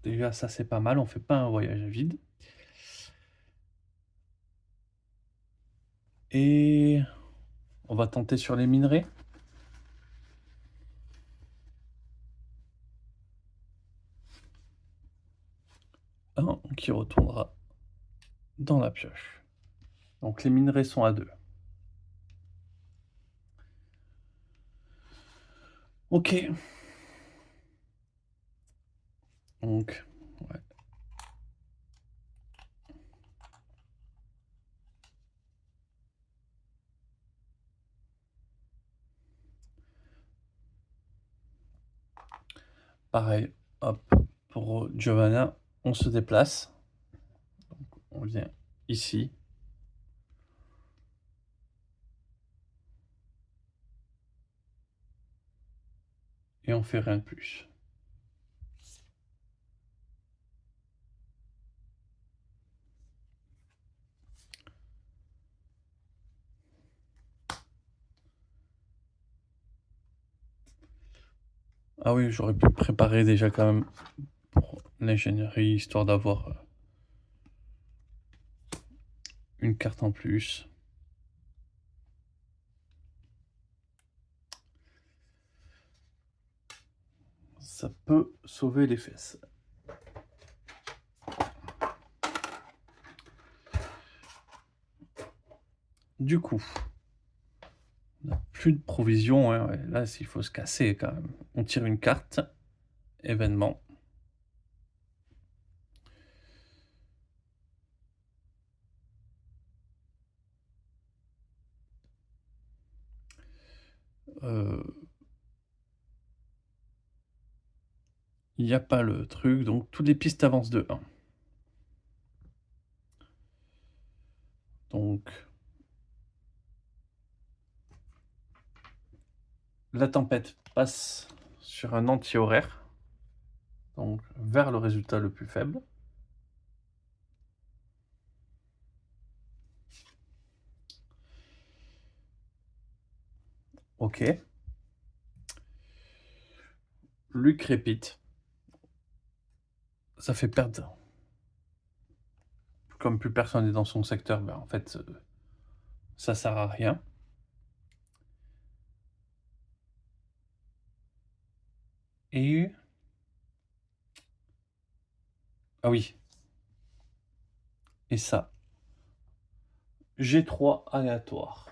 Déjà, ça c'est pas mal, on fait pas un voyage à vide. Et on va tenter sur les minerais. Un qui retournera dans la pioche. Donc les minerais sont à 2. Ok. Donc, ouais. Pareil, hop, pour Giovanna, on se déplace. Donc, on vient ici. Et on fait rien de plus. Ah oui, j'aurais pu préparer déjà quand même pour l'ingénierie, histoire d'avoir une carte en plus. Ça peut sauver les fesses. Du coup, on n'a plus de provisions, hein, ouais. Là, il faut se casser quand même. On tire une carte, événement. Il n'y a pas le truc, donc toutes les pistes avancent de 1. Donc, La tempête passe sur un anti-horaire, donc vers le résultat le plus faible. OK. Lui crépite. Ça fait perdre. Comme plus personne n'est dans son secteur, ben, en fait, ça sert à rien. Et ah oui, et ça, G3 aléatoire.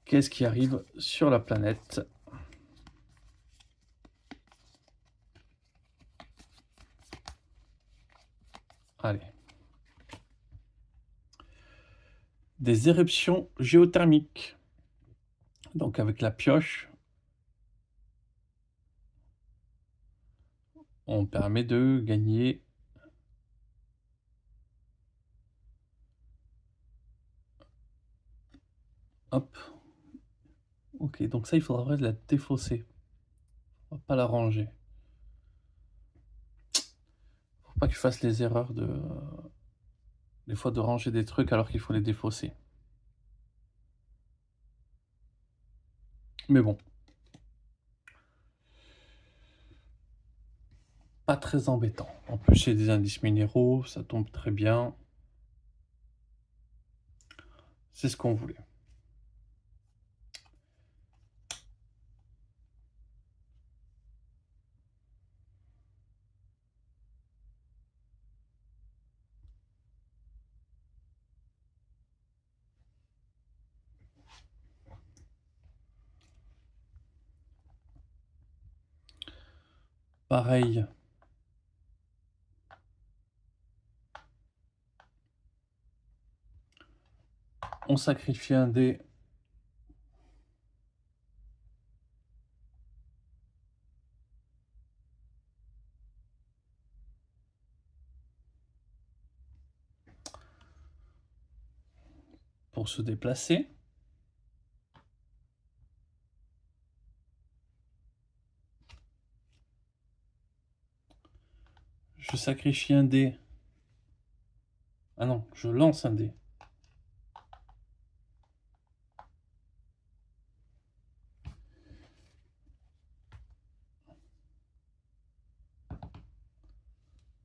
Qu'est-ce qui arrive sur la planète? Allez. Des éruptions géothermiques. Donc avec la pioche, on permet de gagner hop. OK, donc ça, il faudra la défausser. On va pas la ranger. Faut pas que je fasse les erreurs des fois de ranger des trucs alors qu'il faut les défausser. Mais bon. Pas très embêtant. En plus, j'ai des indices minéraux, ça tombe très bien. C'est ce qu'on voulait. Pareil. On sacrifie un dé. Pour se déplacer. Je sacrifie un dé. Ah non, je lance un dé.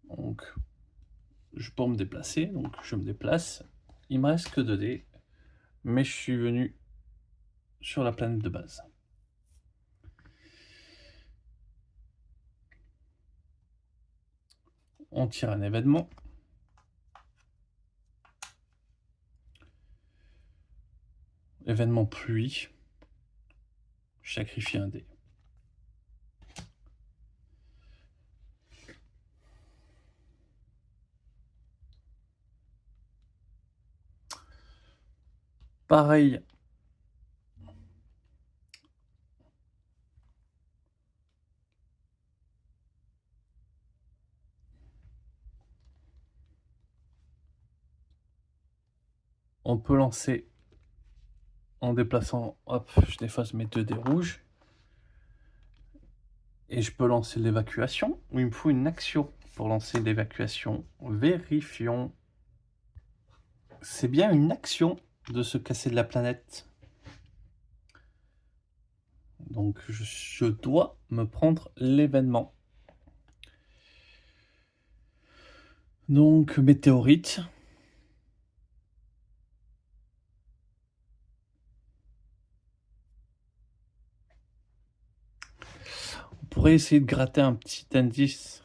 Donc, pour me déplacer, donc je me déplace. Il me reste que 2 dés, mais je suis venu sur la planète de base. On tire un événement. Événement pluie. Je sacrifie un dé. Pareil. On peut lancer en déplaçant, hop, je déface mes 2 dés rouges. Et je peux lancer l'évacuation, ou il me faut une action pour lancer l'évacuation. Vérifions. C'est bien une action de se casser de la planète. Donc je dois me prendre l'événement. Donc météorite. On pourrait essayer de gratter un petit indice.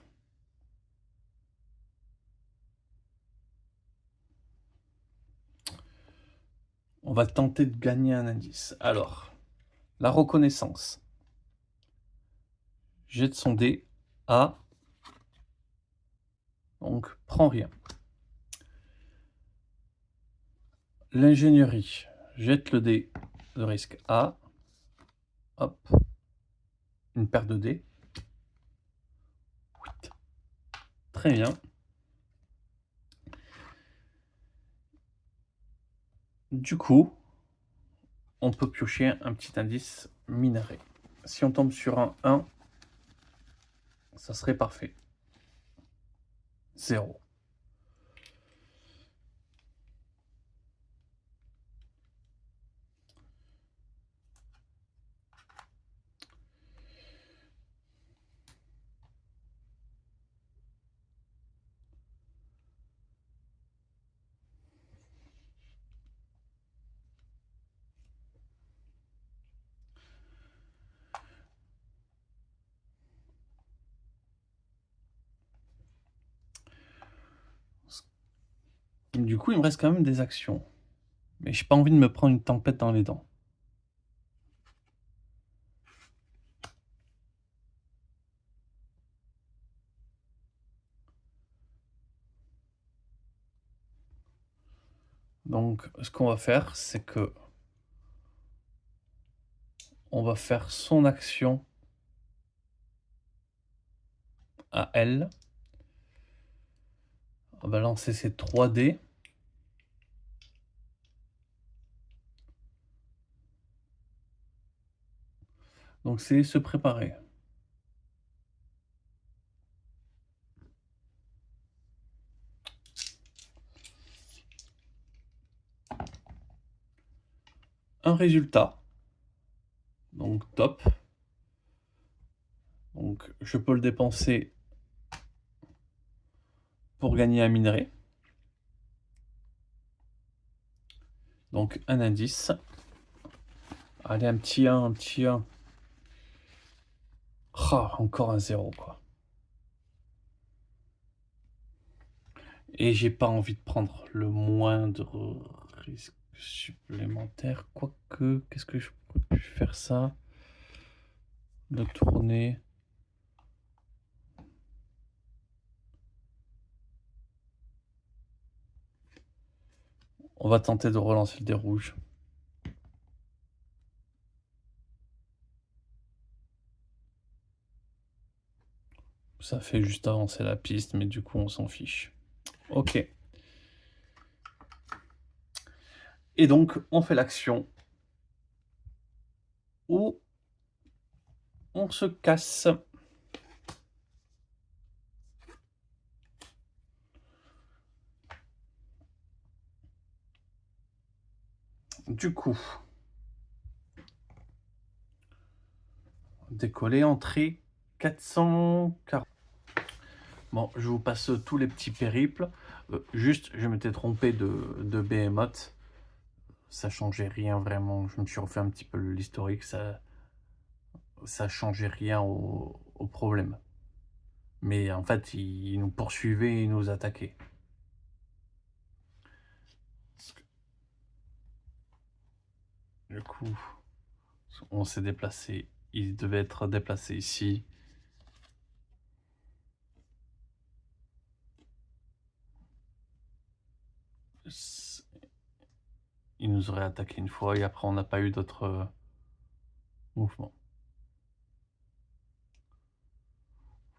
On va tenter de gagner un indice. Alors, la reconnaissance. Jette son dé à... Donc, prends rien. L'ingénierie. Jette le dé de risque A. Hop. Une paire de dés. Très bien. Du coup, on peut piocher un petit indice minerai. Si on tombe sur un 1, ça serait parfait. 0. Du coup, il me reste quand même des actions. Mais j'ai pas envie de me prendre une tempête dans les dents. Donc, ce qu'on va faire, c'est que on va faire son action à elle. On va lancer ses 3 dés. Donc, c'est se préparer. Un résultat. Donc, top. Donc, je peux le dépenser pour gagner un minerai. Donc, un indice. Allez, un petit 1, un petit 1. Ah, encore un 0, quoi. Et j'ai pas envie de prendre le moindre risque supplémentaire. Quoique, qu'est-ce que je pourrais faire ça? De tourner. On va tenter de relancer le dé rouge. Ça fait juste avancer la piste, mais du coup, on s'en fiche. Ok. Et donc, on fait l'action où on se casse. Du coup, décoller, entrée 440. Bon, je vous passe tous les petits périples. Juste, je m'étais trompé de Behemoth. Ça changeait rien vraiment. Je me suis refait un petit peu l'historique. Ça changeait rien au problème. Mais en fait, il nous poursuivait et il nous attaquait. Du coup, on s'est déplacé. Il devait être déplacé ici. Il nous aurait attaqué une fois et après on n'a pas eu d'autres mouvements.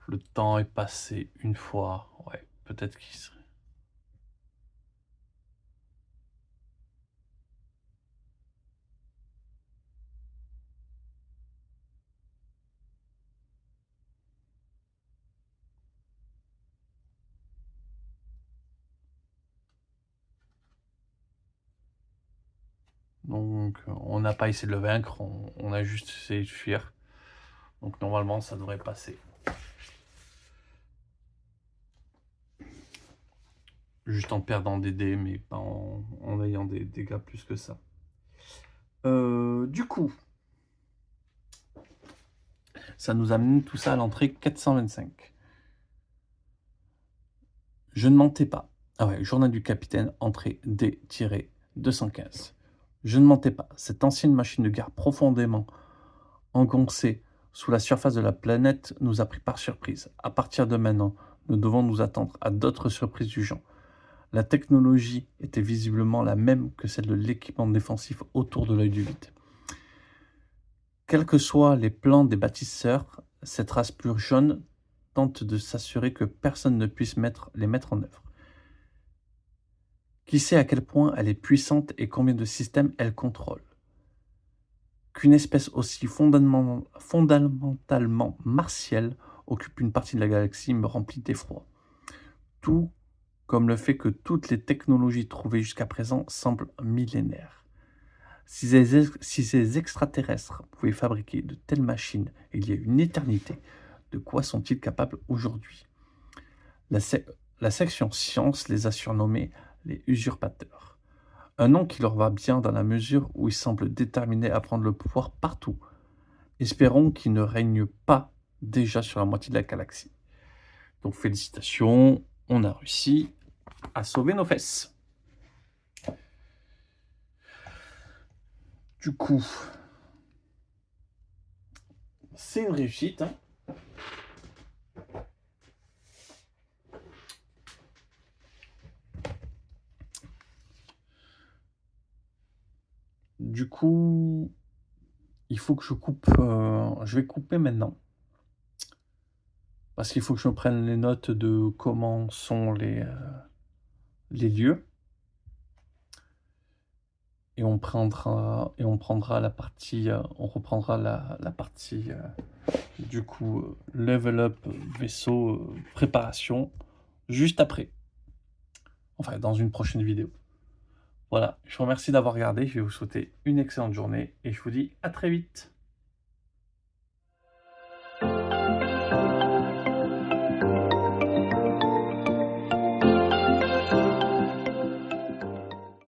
Le temps est passé une fois. Ouais, peut-être qu'il serait... Donc, on n'a pas essayé de le vaincre, on a juste essayé de fuir. Donc, normalement, ça devrait passer. Juste en perdant des dés, mais pas en ayant des dégâts plus que ça. Du coup, ça nous amène tout ça à l'entrée 425. Je ne mentais pas. Ah ouais, journal du capitaine, entrée D-215. Je ne mentais pas. Cette ancienne machine de guerre profondément engoncée sous la surface de la planète nous a pris par surprise. À partir de maintenant, nous devons nous attendre à d'autres surprises du genre. La technologie était visiblement la même que celle de l'équipement défensif autour de l'œil du vide. Quels que soient les plans des bâtisseurs, cette race pure jaune tente de s'assurer que personne ne puisse les mettre en œuvre. Qui sait à quel point elle est puissante et combien de systèmes elle contrôle? Qu'une espèce aussi fondamentalement martiale occupe une partie de la galaxie me remplit d'effroi. Tout comme le fait que toutes les technologies trouvées jusqu'à présent semblent millénaires. Si ces extraterrestres pouvaient fabriquer de telles machines il y a une éternité, de quoi sont-ils capables aujourd'hui? La, se- la section science les a surnommés les usurpateurs. Un nom qui leur va bien dans la mesure où ils semblent déterminés à prendre le pouvoir partout. Espérons qu'ils ne règnent pas déjà sur la moitié de la galaxie. Donc félicitations, on a réussi à sauver nos fesses. Du coup, c'est une réussite. Hein. Du coup, il faut que je coupe. Je vais couper maintenant. Parce qu'il faut que je me prenne les notes de comment sont les lieux. Et on prendra la partie, on reprendra la partie, du coup, level up, vaisseau, préparation, juste après. Enfin, dans une prochaine vidéo. Voilà, je vous remercie d'avoir regardé, je vais vous souhaiter une excellente journée et je vous dis à très vite.